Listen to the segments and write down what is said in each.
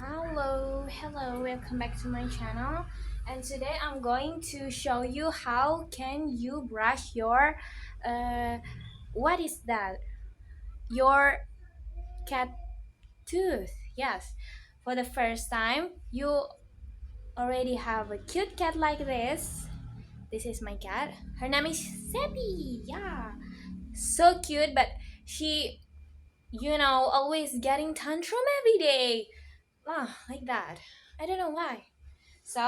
Hello, welcome back to my channel. And today I'm going to show you how can you brush your uh what is that? Your cat tooth. Yes. For the first time, you already have a cute cat like this. This is my cat. Her name is Seppi. Yeah. So cute, but she always getting tantrum every day. Like that. I don't know why. So,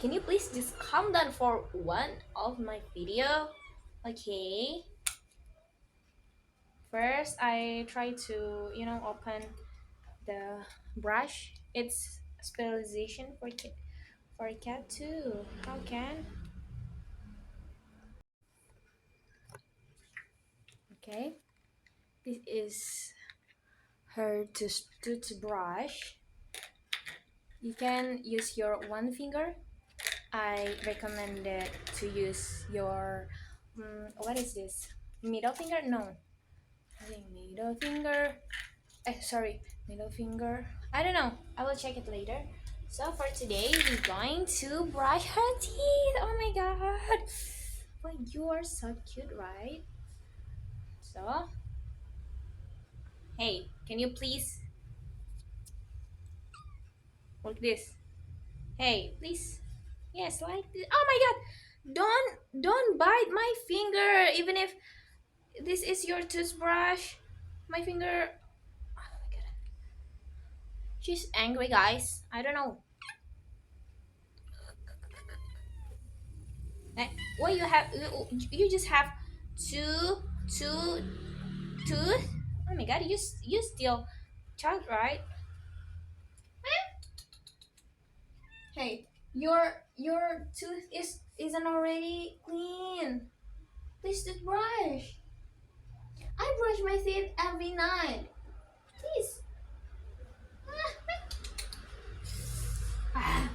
can you please just calm down for one of my video? Okay. First, I try to open the brush. It's sterilization for a cat too. How can? Okay. This is her toothbrush. You can use your one finger. I recommend it to use your what is this? Middle finger? No, I think middle finger. Sorry, middle finger. I don't know. I will check it later. So for today, we're going to brush her teeth. Oh my god! Well, you are so cute, right? So, hey, can you please like this? Hey, please. Yes, like this. Oh my god! Don't bite my finger. Even if this is your toothbrush, my finger. Oh my god! She's angry, guys. I don't know. Eh, what you just have two two tooth. Oh my god, you still child, right? Hey, your tooth isn't already clean. Please toothbrush. I brush my teeth every night. Please. Ah.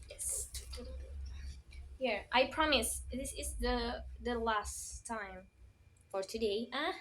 Yes. Here, I promise this is the last time for today. Ah.